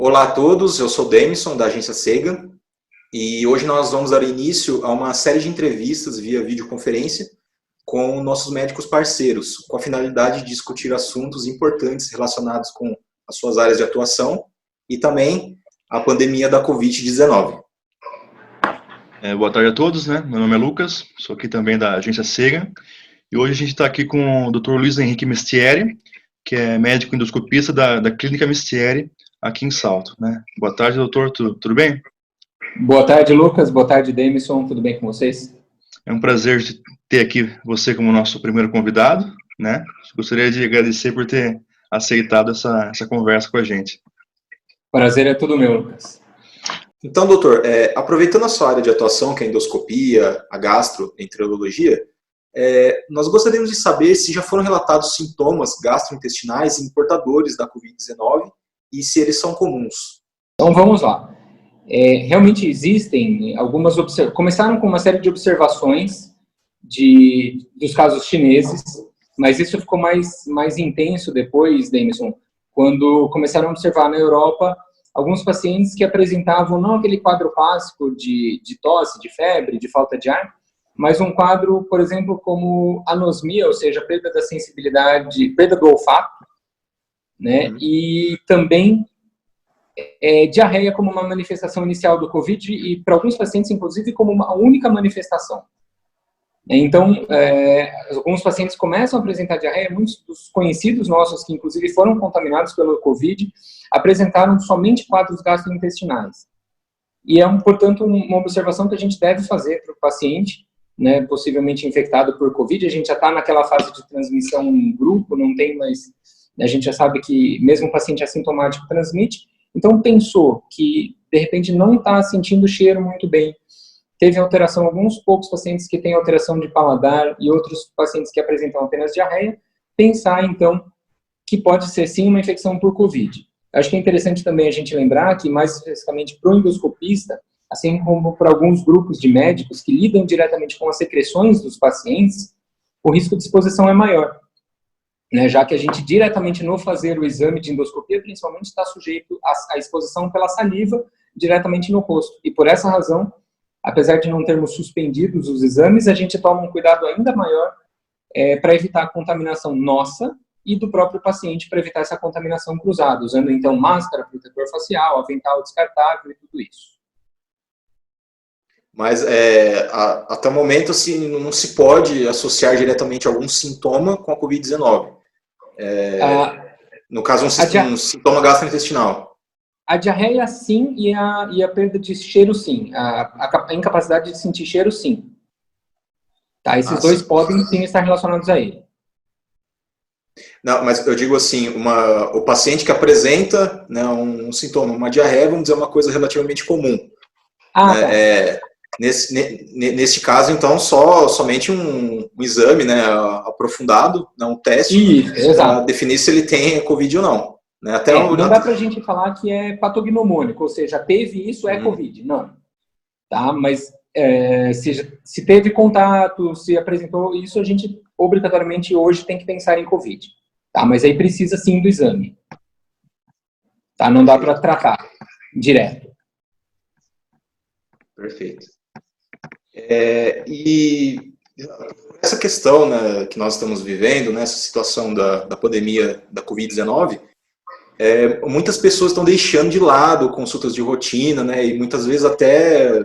Olá a todos, eu sou Demison, da agência Sega, e hoje nós vamos dar início a uma série de entrevistas via videoconferência com nossos médicos parceiros, com a finalidade de discutir assuntos importantes relacionados com as suas áreas de atuação e também a pandemia da Covid-19. Boa tarde a todos, né? Meu nome é Lucas, sou aqui também da agência Sega, e hoje a gente está aqui com o Dr. Luiz Henrique Mestieri, que é médico endoscopista da Clínica Mestieri, aqui em Salto, né? Boa tarde, doutor, tudo bem? Boa tarde, Lucas. Boa tarde, Demison. Tudo bem com vocês? É um prazer ter aqui você como nosso primeiro convidado, né? Gostaria de agradecer por ter aceitado essa conversa com a gente. Prazer é todo meu, Lucas. Então, doutor, aproveitando a sua área de atuação, que é a endoscopia, a gastroenterologia, nós gostaríamos de saber se já foram relatados sintomas gastrointestinais em portadores da Covid-19 e se eles são comuns. Então, vamos lá. Realmente existem algumas começaram com uma série de observações dos casos chineses, mas isso ficou mais intenso depois, Demison, quando começaram a observar na Europa alguns pacientes que apresentavam não aquele quadro clássico de tosse, de febre, de falta de ar, mas um quadro, por exemplo, como anosmia, ou seja, perda da sensibilidade, perda do olfato, né? E também diarreia como uma manifestação inicial do COVID e para alguns pacientes, inclusive, como uma única manifestação. Então, alguns pacientes começam a apresentar diarreia, muitos dos conhecidos nossos, que inclusive foram contaminados pelo COVID, apresentaram somente quadros gastrointestinais. E portanto, uma observação que a gente deve fazer para o paciente, né, possivelmente infectado por COVID. A gente já está naquela fase de transmissão em grupo, não tem mais... A gente já sabe que mesmo o paciente assintomático transmite. Então, pensou que, de repente, não está sentindo o cheiro muito bem. Teve alteração, alguns poucos pacientes que têm alteração de paladar e outros pacientes que apresentam apenas diarreia. Pensar, então, que pode ser, sim, uma infecção por COVID. Acho que é interessante também a gente lembrar que, mais especificamente para o endoscopista, assim como para alguns grupos de médicos que lidam diretamente com as secreções dos pacientes, o risco de exposição é maior, né? Já que a gente diretamente no fazer o exame de endoscopia, principalmente está sujeito à exposição pela saliva diretamente no rosto. E por essa razão, apesar de não termos suspendidos os exames, a gente toma um cuidado ainda maior para evitar a contaminação nossa e do próprio paciente, para evitar essa contaminação cruzada, usando então máscara, protetor facial, avental descartável e tudo isso. Mas até o momento assim, não se pode associar diretamente algum sintoma com a Covid-19. No caso, um sintoma gastrointestinal. A diarreia, sim, e a perda de cheiro, sim. A incapacidade de sentir cheiro, sim. Tá, esses dois podem, sim, estar relacionados a ele. Não, mas eu digo assim, o paciente que apresenta, né, um sintoma, uma diarreia, vamos dizer, uma coisa relativamente comum. Né? Tá. Nesse caso, então, somente um exame, né, aprofundado, né, um teste, para definir se ele tem Covid ou não. Né? Não dá para a gente falar que é patognomônico, ou seja, teve isso, é Covid. Não. Tá? Mas se teve contato, se apresentou isso, a gente obrigatoriamente hoje tem que pensar em Covid. Tá? Mas aí precisa sim do exame. Tá? Não dá para tratar direto. Perfeito. E essa questão, né, que nós estamos vivendo, né, essa situação da pandemia da Covid-19, muitas pessoas estão deixando de lado consultas de rotina, né, e muitas vezes até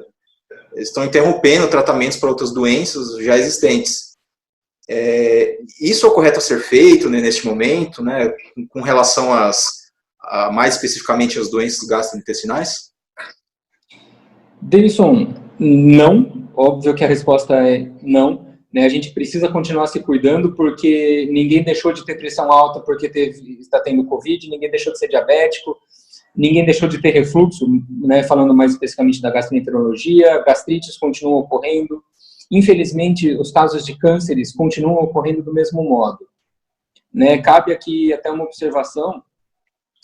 estão interrompendo tratamentos para outras doenças já existentes. Isso é o correto a ser feito, né, neste momento, né, com relação mais especificamente às doenças gastrointestinais? Davidson, não. Óbvio que a resposta é não. Né? A gente precisa continuar se cuidando porque ninguém deixou de ter pressão alta porque está tendo Covid, ninguém deixou de ser diabético, ninguém deixou de ter refluxo, né? Falando mais especificamente da gastroenterologia, gastrites continuam ocorrendo. Infelizmente, os casos de cânceres continuam ocorrendo do mesmo modo. Né? Cabe aqui até uma observação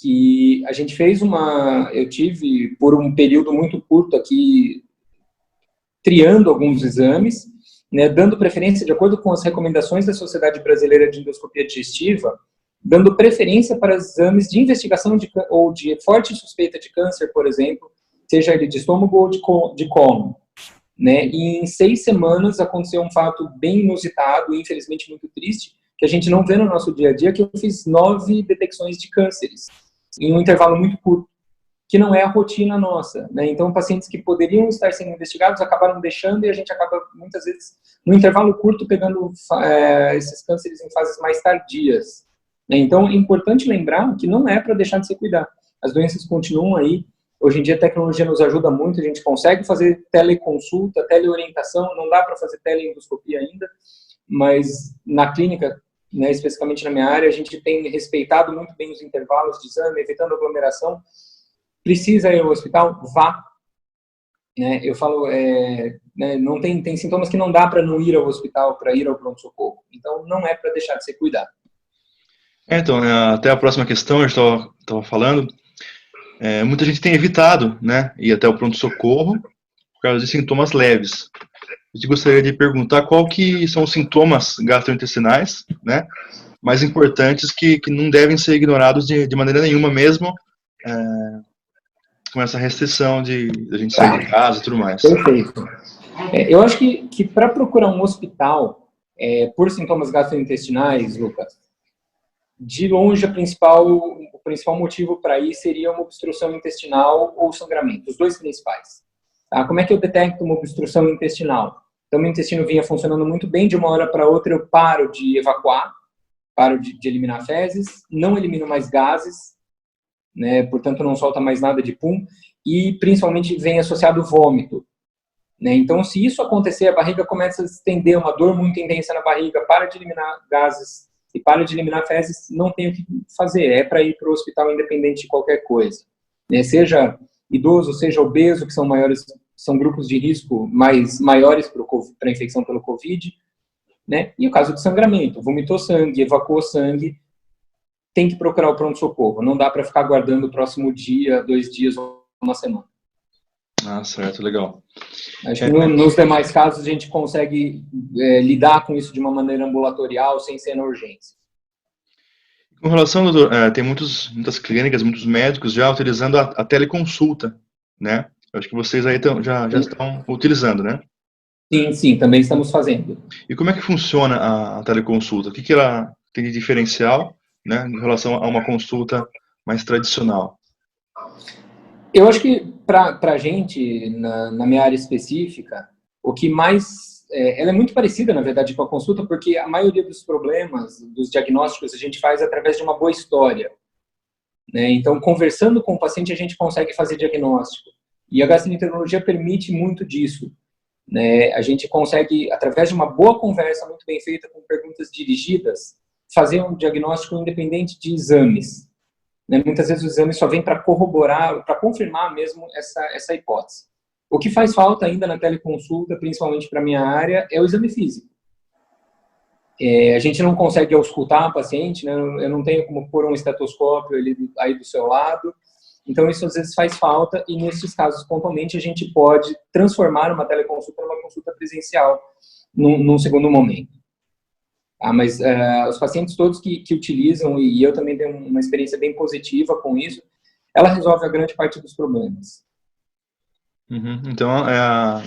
que a gente fez eu tive por um período muito curto aqui triando alguns exames, né, dando preferência de acordo com as recomendações da Sociedade Brasileira de Endoscopia Digestiva dando preferência para exames de investigação ou de forte suspeita de câncer, por exemplo, seja ele de estômago ou de cólon. Né? E em 6 semanas aconteceu um fato bem inusitado e infelizmente muito triste, que a gente não vê no nosso dia a dia, que eu fiz 9 detecções de cânceres em um intervalo muito curto, que não é a rotina nossa. Né? Então, pacientes que poderiam estar sendo investigados acabaram deixando e a gente acaba, muitas vezes, no intervalo curto, pegando esses cânceres em fases mais tardias. Né? Então, é importante lembrar que não é para deixar de se cuidar. As doenças continuam aí. Hoje em dia a tecnologia nos ajuda muito, a gente consegue fazer teleconsulta, teleorientação, não dá para fazer teleendoscopia ainda, mas na clínica, né, especificamente na minha área, a gente tem respeitado muito bem os intervalos de exame, evitando aglomeração. Precisa ir ao hospital? Vá. Né, eu falo, né, não tem sintomas que não dá para não ir ao hospital, para ir ao pronto-socorro. Então não é para deixar de ser cuidado. Então, até a próxima questão, eu estava falando. Muita gente tem evitado, né, ir até o pronto-socorro por causa de sintomas leves. Eu gostaria de perguntar qual que são os sintomas gastrointestinais, né, mais importantes que não devem ser ignorados de maneira nenhuma, mesmo com essa restrição de a gente sair de casa e tudo mais. Perfeito. Eu acho que para procurar um hospital por sintomas gastrointestinais, Lucas, de longe o principal motivo para ir seria uma obstrução intestinal ou sangramento, os dois principais. Tá? Como é que eu detecto uma obstrução intestinal? Então, meu intestino vinha funcionando muito bem, de uma hora para outra eu paro de evacuar, paro de eliminar fezes, não elimino mais gases, né? Portanto não solta mais nada de pum, e principalmente vem associado vômito. Né? Então, se isso acontecer, a barriga começa a se estender, uma dor muito intensa na barriga, para de eliminar gases, e para de eliminar fezes, não tem o que fazer, é para ir para o hospital independente de qualquer coisa. Né? Seja idoso, seja obeso, que são grupos de risco maiores para a infecção pelo Covid, né? E o caso de sangramento, vomitou sangue, evacuou sangue, tem que procurar o pronto-socorro, não dá para ficar aguardando o próximo dia, 2 dias ou uma semana. Ah, certo, legal. Acho que nos demais casos a gente consegue lidar com isso de uma maneira ambulatorial, sem ser na urgência. Com relação, doutor, tem muitas clínicas, muitos médicos já utilizando a teleconsulta, né? Eu acho que vocês aí já estão utilizando, né? Sim, também estamos fazendo. E como é que funciona a teleconsulta? O que ela tem de diferencial, né, em relação a uma consulta mais tradicional? Eu acho que para a gente, na minha área específica, o que mais... ela é muito parecida, na verdade, com a consulta, porque a maioria dos problemas, dos diagnósticos, a gente faz através de uma boa história. Né? Então, conversando com o paciente, a gente consegue fazer diagnóstico. E a gastroenterologia permite muito disso. Né? A gente consegue, através de uma boa conversa muito bem feita, com perguntas dirigidas, fazer um diagnóstico independente de exames. Né? Muitas vezes os exames só vêm para corroborar, para confirmar mesmo essa hipótese. O que faz falta ainda na teleconsulta, principalmente para a minha área, é o exame físico. A gente não consegue auscultar o paciente, né? Eu não tenho como pôr um estetoscópio aí do seu lado. Então, isso às vezes faz falta e, nesses casos, pontualmente, a gente pode transformar uma teleconsulta numa consulta presencial num segundo momento. Mas os pacientes todos que utilizam, e eu também tenho uma experiência bem positiva com isso, ela resolve a grande parte dos problemas. Uhum. Então,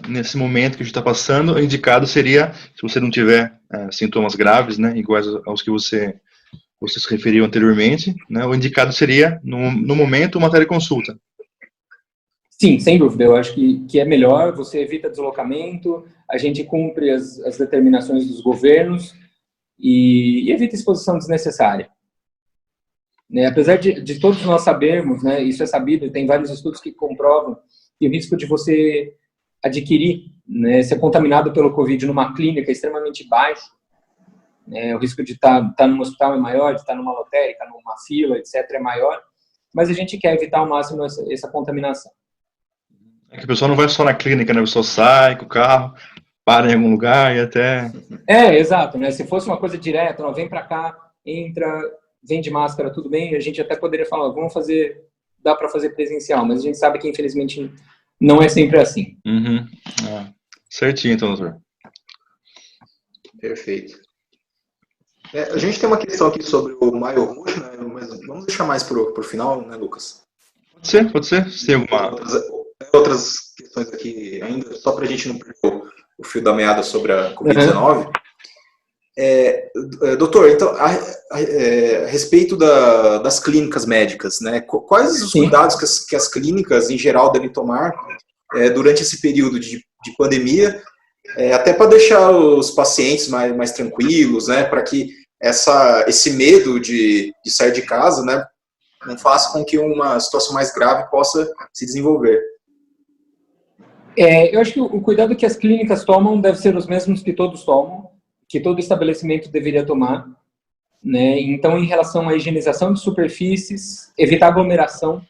nesse momento que a gente está passando, o indicado seria, se você não tiver sintomas graves, né, iguais aos que você se referiu anteriormente, né, o indicado seria, no momento, uma teleconsulta. Sim, sem dúvida. Eu acho que é melhor, você evita deslocamento, a gente cumpre as determinações dos governos e evita exposição desnecessária. Né? Apesar de todos nós sabermos, né, isso é sabido, tem vários estudos que comprovam que o risco de você adquirir, né, ser contaminado pelo Covid numa clínica é extremamente baixo. O risco de estar num hospital é maior, de estar numa lotérica, numa fila, etc., é maior, mas a gente quer evitar ao máximo essa contaminação. É que o pessoal não vai só na clínica, né? O pessoal sai com o carro, para em algum lugar e até... Exato, né? Se fosse uma coisa direta, não, vem para cá, entra, vem de máscara, tudo bem, a gente até poderia falar, dá para fazer presencial, mas a gente sabe que, infelizmente, não é sempre assim. Uhum. Certinho, então, doutor. Perfeito. A gente tem uma questão aqui sobre o Maio Roxo, né? Mas vamos deixar mais para o final, né, Lucas? Pode ser. Se tem alguma... Outras questões aqui ainda, só para a gente não perder o fio da meada sobre a Covid-19. Doutor, então, a respeito das clínicas médicas, né? Quais os cuidados que as clínicas, em geral, devem tomar durante esse período de pandemia, até para deixar os pacientes mais tranquilos, né? Para que esse medo de sair de casa, né, não faça com que uma situação mais grave possa se desenvolver. Eu acho que o cuidado que as clínicas tomam deve ser os mesmos que todos tomam, que todo estabelecimento deveria tomar, né? Então, em relação à higienização de superfícies, evitar aglomeração,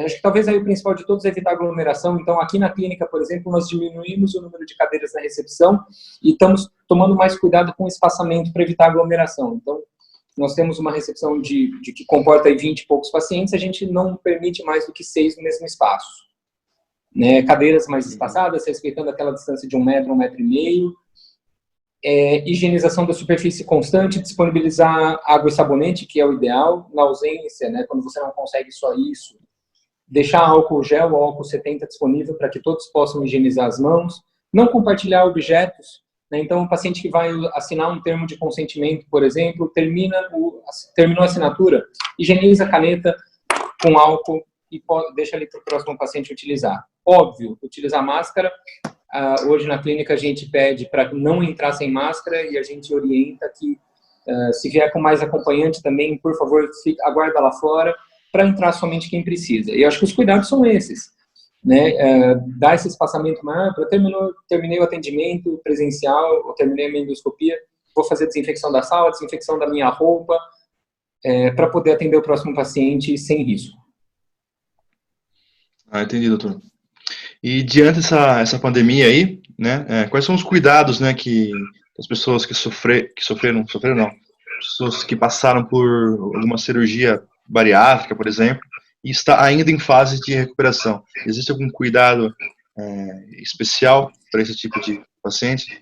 acho que talvez aí o principal de todos é evitar aglomeração. Então, aqui na clínica, por exemplo, nós diminuímos o número de cadeiras na recepção e estamos tomando mais cuidado com o espaçamento para evitar aglomeração. Então, nós temos uma recepção de que comporta aí 20 e poucos pacientes, a gente não permite mais do que 6 no mesmo espaço, né? Cadeiras mais espaçadas, respeitando aquela distância de 1 metro, 1,5 metro. Higienização da superfície constante, disponibilizar água e sabonete, que é o ideal. Na ausência, né, quando você não consegue só isso, deixar álcool gel ou álcool 70 disponível para que todos possam higienizar as mãos. Não compartilhar objetos, né? Então, o paciente que vai assinar um termo de consentimento, por exemplo, terminou a assinatura, higieniza a caneta com álcool e deixa ali para o próximo paciente utilizar. Óbvio, utilizar máscara. Hoje na clínica a gente pede para não entrar sem máscara e a gente orienta que se vier com mais acompanhante também, por favor, aguarda lá fora para entrar somente quem precisa. E eu acho que os cuidados são esses, né? Dar esse espaçamento maior. Eu terminei o atendimento presencial, eu terminei a minha endoscopia, vou fazer desinfecção da sala, desinfecção da minha roupa, para poder atender o próximo paciente sem risco. Entendi, doutor. E diante dessa pandemia aí, né, quais são os cuidados, né, que as pessoas que sofreram não, pessoas que passaram por alguma cirurgia bariátrica, por exemplo, e está ainda em fase de recuperação? Existe algum cuidado especial para esse tipo de paciente?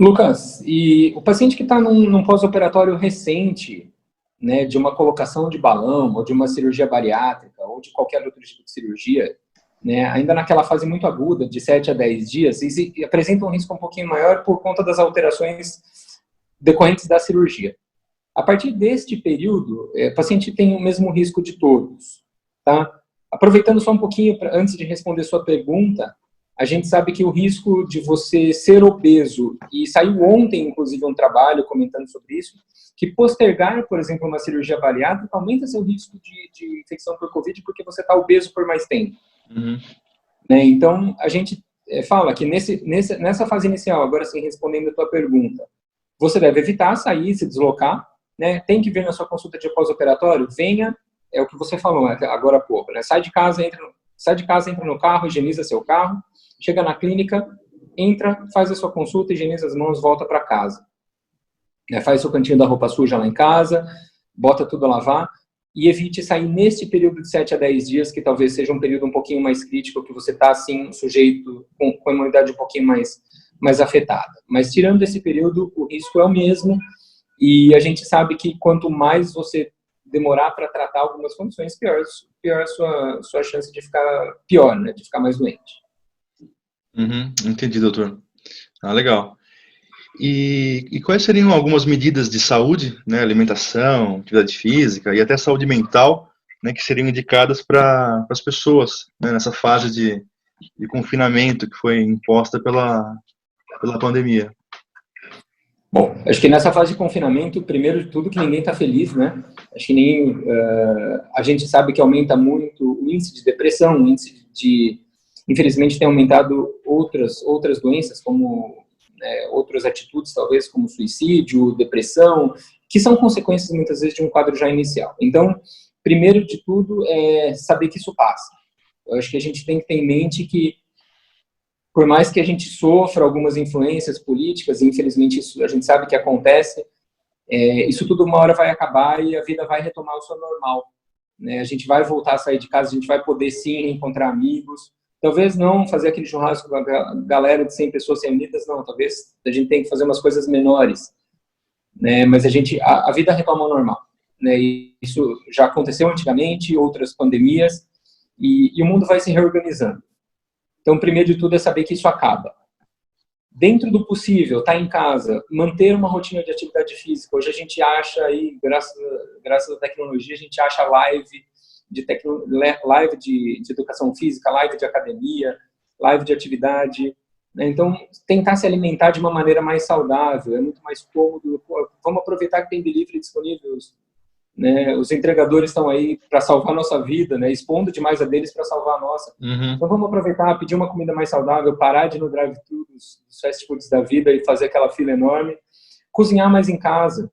Lucas, e o paciente que está num pós-operatório recente, né, de uma colocação de balão, ou de uma cirurgia bariátrica, ou de qualquer outro tipo de cirurgia, né, ainda naquela fase muito aguda, de 7 a 10 dias, e apresenta um risco um pouquinho maior por conta das alterações decorrentes da cirurgia. A partir deste período, o paciente tem o mesmo risco de todos, tá? Aproveitando só um pouquinho, antes de responder sua pergunta, a gente sabe que o risco de você ser obeso, e saiu ontem, inclusive, um trabalho comentando sobre isso, que postergar, por exemplo, uma cirurgia bariátrica aumenta seu risco de infecção por Covid porque você está obeso por mais tempo. Uhum. Né? Então, a gente fala que nessa fase inicial, agora sim, respondendo a tua pergunta, você deve evitar sair, se deslocar, né? Tem que vir na sua consulta de pós-operatório, venha, é o que você falou agora há pouco, né? Sai de casa, entra no carro, higieniza seu carro, chega na clínica, entra, faz a sua consulta, higieniza as mãos, volta para casa. Faz seu cantinho da roupa suja lá em casa, bota tudo a lavar e evite sair neste período de 7 a 10 dias, que talvez seja um período um pouquinho mais crítico, que você está, assim, sujeito com a imunidade um pouquinho mais afetada. Mas, tirando esse período, o risco é o mesmo e a gente sabe que quanto mais você demorar para tratar algumas condições, pior a sua chance de ficar pior, né, de ficar mais doente. Entendi, doutor. Legal. E quais seriam algumas medidas de saúde, né, alimentação, atividade física e até saúde mental, né, que seriam indicadas para as pessoas, né, nessa fase de confinamento que foi imposta pela pandemia? Bom, acho que nessa fase de confinamento, primeiro de tudo, que ninguém está feliz, né? Acho que a gente sabe que aumenta muito o índice de depressão, o índice infelizmente tem aumentado outras doenças, como outras atitudes, talvez, como suicídio, depressão, que são consequências, muitas vezes, de um quadro já inicial. Então, primeiro de tudo, é saber que isso passa. Eu acho que a gente tem que ter em mente que, por mais que a gente sofra algumas influências políticas, e infelizmente isso a gente sabe que acontece, isso tudo uma hora vai acabar e a vida vai retomar o seu normal. Né? A gente vai voltar a sair de casa, a gente vai poder sim encontrar amigos, talvez não fazer aquele churrasco com a galera de 100 pessoas reunidas, não, talvez a gente tenha que fazer umas coisas menores. né? Mas a vida retoma ao normal, né? E isso já aconteceu antigamente, outras pandemias, e o mundo vai se reorganizando. Então, primeiro de tudo é saber que isso acaba. Dentro do possível, estar em casa, manter uma rotina de atividade física. Hoje a gente acha aí, graças à tecnologia, a gente acha live de educação física, live de academia, live de atividade, né? Então, tentar se alimentar de uma maneira mais saudável, é muito mais cômodo. Vamos aproveitar que tem delivery disponível, né? Os entregadores estão aí para salvar a nossa vida, né? Expondo demais a deles para salvar a nossa. Uhum. Então vamos aproveitar, pedir uma comida mais saudável, parar de ir no drive-thru dos fast foods da vida e fazer aquela fila enorme. Cozinhar mais em casa,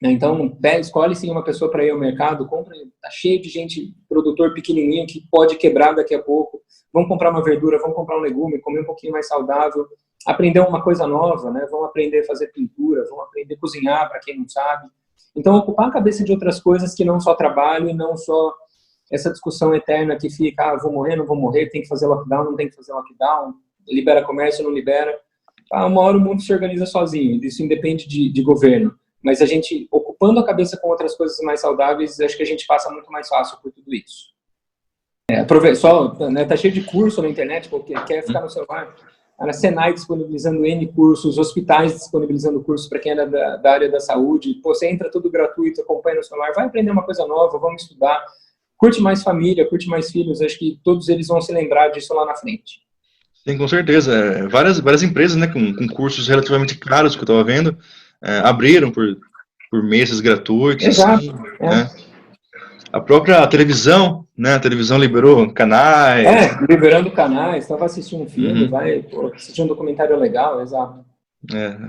né? Então escolhe sim uma pessoa para ir ao mercado, compra, tá cheio de gente, produtor pequenininho que pode quebrar daqui a pouco. Vamos comprar uma verdura, vamos comprar um legume, comer um pouquinho mais saudável, aprender uma coisa nova, né? Vamos aprender a fazer pintura, vamos aprender a cozinhar para quem não sabe. Então, ocupar a cabeça de outras coisas que não só trabalho e não só essa discussão eterna que fica, vou morrer, não vou morrer, tem que fazer lockdown, não tem que fazer lockdown, libera comércio, não libera. Uma hora o mundo se organiza sozinho, isso independe de governo. Mas a gente, ocupando a cabeça com outras coisas mais saudáveis, acho que a gente passa muito mais fácil por tudo isso. Né, tá cheio de curso na internet, porque quer ficar no celular. A Senai disponibilizando N cursos, hospitais disponibilizando cursos para quem é da área da saúde. Pô, você entra tudo gratuito, acompanha no celular, vai aprender uma coisa nova, vamos estudar. Curte mais família, curte mais filhos, acho que todos eles vão se lembrar disso lá na frente. Sim, com certeza. Várias empresas, né, com cursos relativamente caros que eu estava vendo, abriram por meses gratuitos. Exato. Assim, né? A própria televisão, né? A televisão liberou canais. Liberando canais, estava assistindo um filme, vai assistir um documentário legal, exato.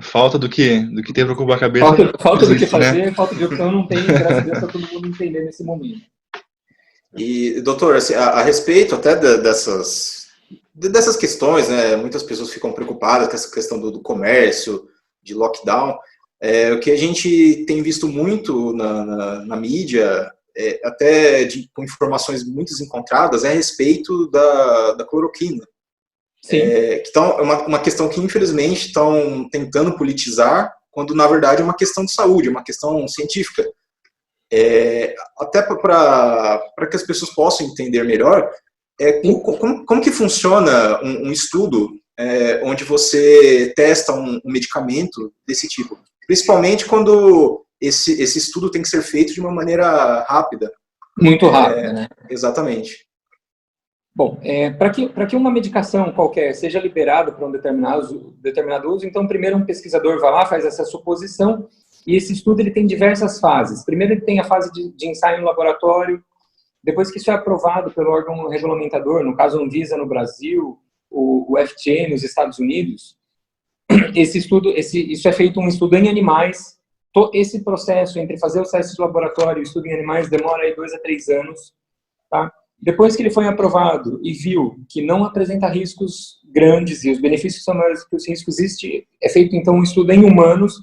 Falta do que ter para ocupar a cabeça. Falta existe, do que fazer, né? falta de opção, não tem, graças a Deus, para todo mundo entender nesse momento. E, doutor, assim, a respeito até dessas questões, né? Muitas pessoas ficam preocupadas com essa questão do comércio, de lockdown. O que a gente tem visto muito na mídia, até com informações muito encontradas, é a respeito da cloroquina. Sim. Então, é uma questão que, infelizmente, estão tentando politizar, quando, na verdade, é uma questão de saúde, é uma questão científica. Até para que as pessoas possam entender melhor, como que funciona um estudo onde você testa um medicamento desse tipo? Principalmente quando esse estudo tem que ser feito de uma maneira rápida. Muito rápida, né? Exatamente. Bom, para que uma medicação qualquer seja liberada para um determinado uso, então primeiro um pesquisador vai lá, faz essa suposição, e esse estudo ele tem diversas fases. Primeiro ele tem a fase de ensaio no laboratório, depois que isso é aprovado pelo órgão regulamentador, no caso a Anvisa no Brasil, o FDA nos Estados Unidos, isso é feito um estudo em animais. Esse processo entre fazer os testes de laboratório e o estudo em animais demora aí 2 a 3 anos, tá? Depois que ele foi aprovado e viu que não apresenta riscos grandes e os benefícios são maiores que os riscos, é feito então um estudo em humanos,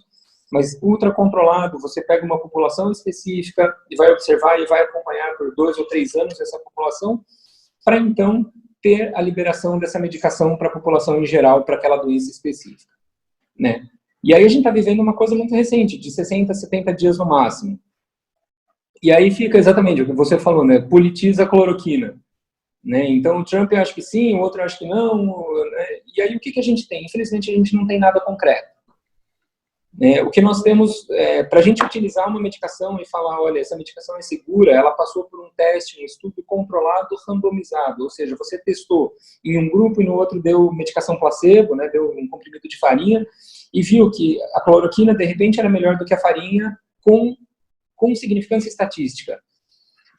mas ultra controlado. Você pega uma população específica e vai observar e vai acompanhar por 2 ou 3 anos essa população, para então ter a liberação dessa medicação para a população em geral, para aquela doença específica, né? E aí a gente está vivendo uma coisa muito recente, de 60 a 70 dias no máximo. E aí fica exatamente o que você falou, né? Politiza a cloroquina, né? Então o Trump acha que sim, o outro acha que não, né? E aí o que a gente tem? Infelizmente a gente não tem nada concreto. O que nós temos, para a gente utilizar uma medicação e falar, olha, essa medicação é segura, ela passou por um teste, um estudo controlado, randomizado, ou seja, você testou em um grupo e no outro deu medicação placebo, né? Deu um comprimido de farinha, e viu que a cloroquina, de repente, era melhor do que a farinha com significância estatística,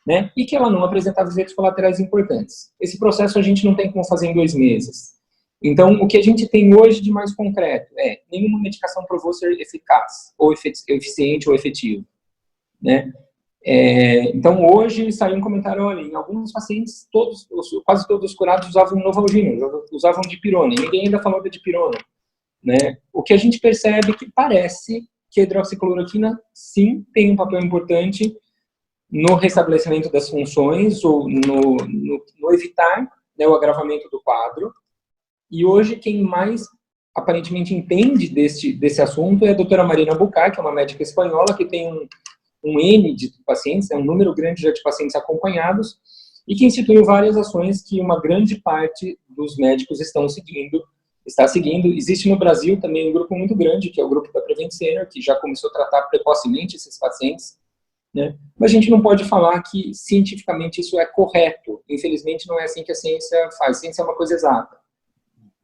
né? E que ela não apresentava efeitos colaterais importantes. Esse processo a gente não tem como fazer em 2 meses. Então, o que a gente tem hoje de mais concreto nenhuma medicação provou ser eficaz, ou eficiente, ou efetivo, né? Então, hoje saiu um comentário, olha, em alguns pacientes, quase todos os curados usavam Novalgina, usavam dipirona, e ninguém ainda falou da dipirona, né? O que a gente percebe é que parece que a hidroxicloroquina, sim, tem um papel importante no restabelecimento das funções ou no evitar, né, o agravamento do quadro. E hoje quem mais aparentemente entende desse assunto é a doutora Marina Bucay, que é uma médica espanhola que tem um N de pacientes, um número grande já de pacientes acompanhados, e que instituiu várias ações que uma grande parte dos médicos está seguindo. Existe no Brasil também um grupo muito grande, que é o grupo da Prevent Senior, que já começou a tratar precocemente esses pacientes, né? Mas a gente não pode falar que cientificamente isso é correto. Infelizmente não é assim que a ciência faz. A ciência é uma coisa exata,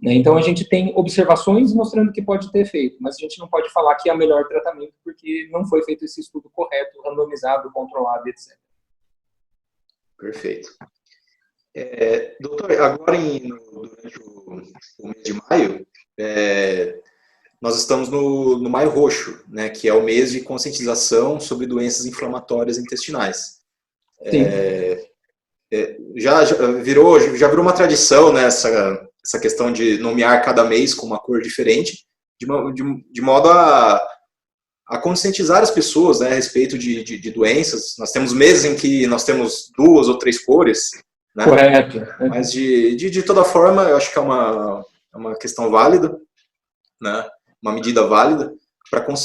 né? Então a gente tem observações mostrando que pode ter efeito, mas a gente não pode falar que é o melhor tratamento porque não foi feito esse estudo correto, randomizado, controlado, etc. Perfeito. Doutor, agora durante o mês de maio, nós estamos no Maio Roxo, né, que é o mês de conscientização sobre doenças inflamatórias intestinais. Já virou uma tradição, né, essa questão de nomear cada mês com uma cor diferente, de modo a conscientizar as pessoas, né, a respeito de doenças. Nós temos meses em que nós temos 2 ou 3 cores, né? Correto. Mas de toda forma, eu acho que é uma questão válida, né? Uma medida válida,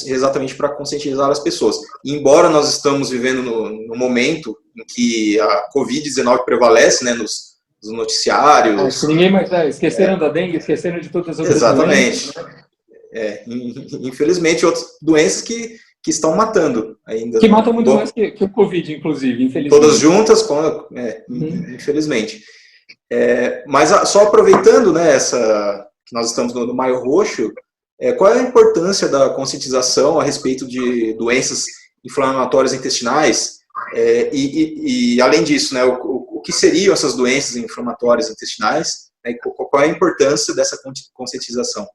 exatamente para conscientizar as pessoas. E embora nós estamos vivendo no momento em que a Covid-19 prevalece, né, nos noticiários. Ninguém mais esqueceram da dengue, esqueceram de todas as outras exatamente. doenças. Né? Infelizmente, outras doenças que estão matando ainda. Que matam muito mais que o Covid, inclusive, infelizmente. Todas juntas, infelizmente. Mas só aproveitando, né, que nós estamos no Maio Roxo, qual é a importância da conscientização a respeito de doenças inflamatórias intestinais? E além disso, né, o que seriam essas doenças inflamatórias intestinais? Né, qual é a importância dessa conscientização?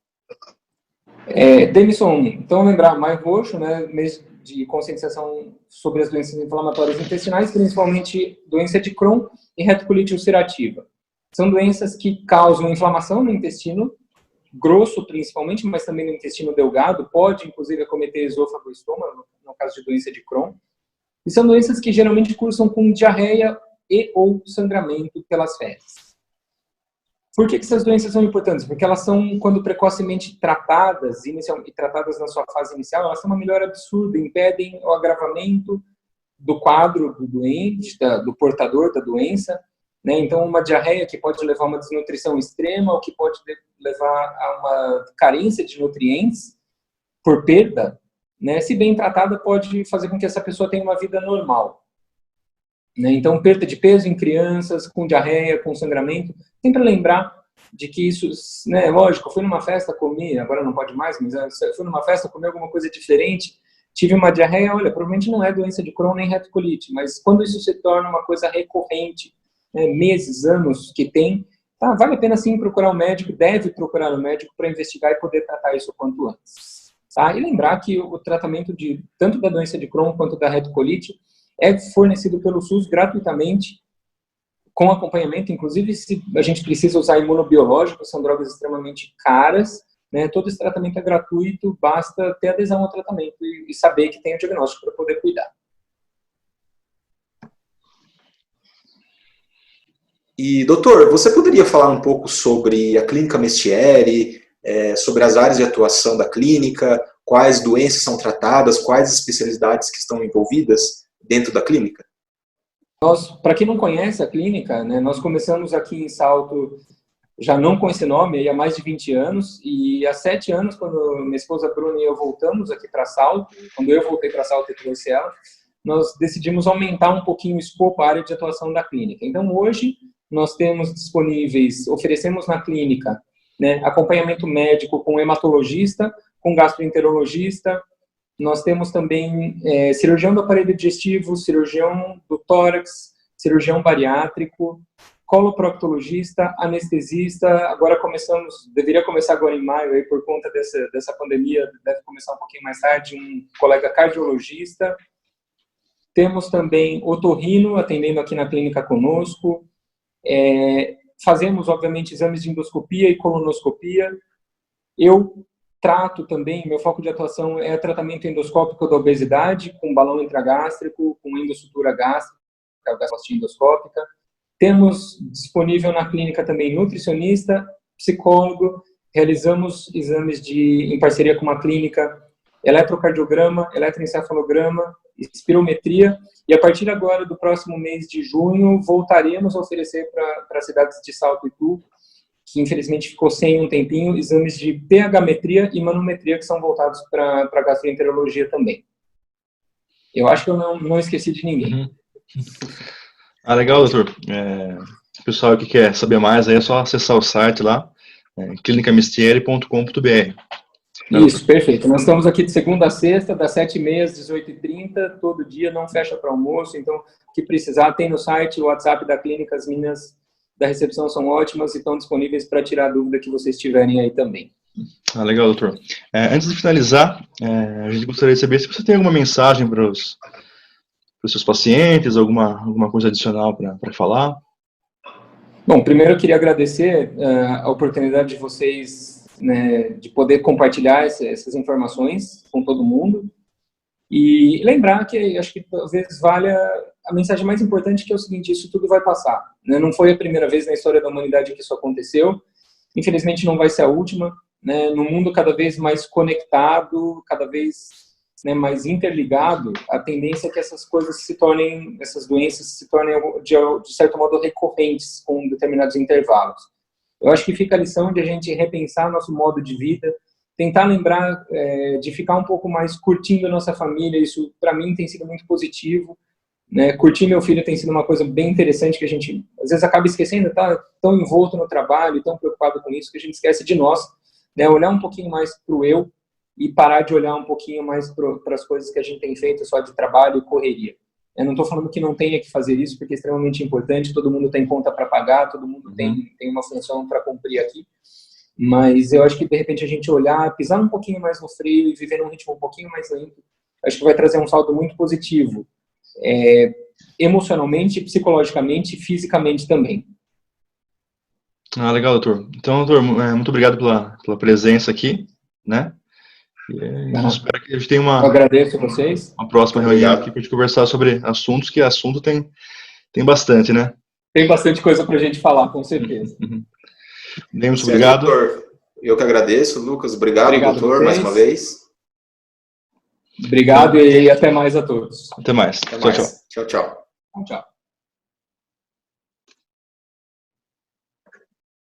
Denison, então lembrar, Maio Roxo, né, mês de conscientização sobre as doenças inflamatórias intestinais, principalmente doença de Crohn e retocolite ulcerativa. São doenças que causam inflamação no intestino grosso, principalmente, mas também no intestino delgado, pode inclusive acometer esôfago e estômago, no caso de doença de Crohn. E são doenças que geralmente cursam com diarreia e ou sangramento pelas fezes. Por que essas doenças são importantes? Porque elas são, quando precocemente tratadas, e tratadas na sua fase inicial, elas têm uma melhora absurda, impedem o agravamento do quadro do doente, do portador da doença, né? Então, uma diarreia que pode levar a uma desnutrição extrema, ou que pode levar a uma carência de nutrientes por perda, né? Se bem tratada, pode fazer com que essa pessoa tenha uma vida normal. Né? Então, perda de peso em crianças, com diarreia, com sangramento. Sempre lembrar de que isso, né, lógico, eu fui numa festa, comi, agora não pode mais, mas eu fui numa festa, comi alguma coisa diferente, tive uma diarreia, olha, provavelmente não é doença de Crohn nem retocolite, mas quando isso se torna uma coisa recorrente, né, meses, anos que tem, tá, vale a pena sim procurar um médico, deve procurar um médico para investigar e poder tratar isso o quanto antes. Tá? E lembrar que o tratamento tanto da doença de Crohn quanto da retocolite é fornecido pelo SUS gratuitamente, com acompanhamento, inclusive se a gente precisa usar imunobiológicos, são drogas extremamente caras, né? Todo esse tratamento é gratuito, basta ter adesão ao tratamento e saber que tem o diagnóstico para poder cuidar. E, doutor, você poderia falar um pouco sobre a Clínica Mestieri, sobre as áreas de atuação da clínica, quais doenças são tratadas, quais especialidades que estão envolvidas dentro da clínica? Para quem não conhece a clínica, né, nós começamos aqui em Salto, já não com esse nome, há mais de 20 anos, e há 7 anos, quando minha esposa Bruna e eu voltamos aqui para Salto, quando eu voltei para Salto e trouxe ela, nós decidimos aumentar um pouquinho o escopo, a área de atuação da clínica. Então, hoje, nós temos disponíveis, oferecemos na clínica, né, acompanhamento médico com hematologista, com gastroenterologista. Nós temos também cirurgião do aparelho digestivo, cirurgião do tórax, cirurgião bariátrico, coloproctologista, anestesista. Agora deveria começar agora em maio, aí, por conta dessa pandemia, deve começar um pouquinho mais tarde, um colega cardiologista. Temos também otorrino atendendo aqui na clínica conosco. Fazemos, obviamente, exames de endoscopia e colonoscopia. Eu trato também, meu foco de atuação é tratamento endoscópico da obesidade, com balão intragástrico, com endossutura gástrica, gastrostomia endoscópica. Temos disponível na clínica também nutricionista, psicólogo realizamos exames em parceria com uma clínica, eletrocardiograma, eletroencefalograma, espirometria, e a partir agora, do próximo mês de junho, voltaremos a oferecer para as cidades de Salto e Itu, que infelizmente ficou sem um tempinho, exames de pH-metria e manometria, que são voltados para a gastroenterologia também. Eu acho que eu não esqueci de ninguém. Legal, doutor. O pessoal que quer saber mais, aí é só acessar o site lá, clinicamistieri.com.br. Isso, perfeito. Nós estamos aqui de segunda a sexta, das 7h30 às 18h30, todo dia, não fecha para almoço, então, o que precisar, tem no site, o WhatsApp da clínica, as meninas da recepção são ótimas e estão disponíveis para tirar a dúvida que vocês tiverem aí também. Legal, doutor. Antes de finalizar, a gente gostaria de saber se você tem alguma mensagem para os seus pacientes, alguma coisa adicional para falar. Bom, primeiro eu queria agradecer a oportunidade de vocês, né, de poder compartilhar essas informações com todo mundo e lembrar que acho que talvez valha a mensagem mais importante, que é o seguinte: isso tudo vai passar, né? Não foi a primeira vez na história da humanidade que isso aconteceu, infelizmente não vai ser a última, né? No mundo cada vez mais conectado, cada vez, né, mais interligado, a tendência é que essas doenças se tornem de certo modo recorrentes com determinados intervalos. Eu acho que fica a lição de a gente repensar nosso modo de vida, tentar lembrar de ficar um pouco mais curtindo a nossa família. Isso para mim tem sido muito positivo, né? Curtir meu filho tem sido uma coisa bem interessante, que a gente às vezes acaba esquecendo, tá tão envolto no trabalho, tão preocupado com isso, que a gente esquece de nós, né? Olhar um pouquinho mais para o eu e parar de olhar um pouquinho mais para as coisas que a gente tem feito só de trabalho e correria. Eu não estou falando que não tenha que fazer isso, porque é extremamente importante, todo mundo tem conta para pagar, todo mundo tem uma função para cumprir aqui, mas eu acho que de repente a gente olhar, pisar um pouquinho mais no freio e viver num ritmo um pouquinho mais lento, acho que vai trazer um saldo muito positivo, emocionalmente, psicologicamente e fisicamente também. Legal, doutor. Então, doutor, muito obrigado pela presença aqui, né? Espero que a gente tenha Eu agradeço a vocês. Uma próxima reunião aqui para a gente conversar sobre assuntos, que assunto tem bastante, né? Tem bastante coisa para a gente falar, com certeza. Muito obrigado. Doutor, eu que agradeço, Lucas. Obrigado doutor, mais uma vez. Obrigado e até mais a todos. Até mais. Até mais. Tchau, tchau. Tchau.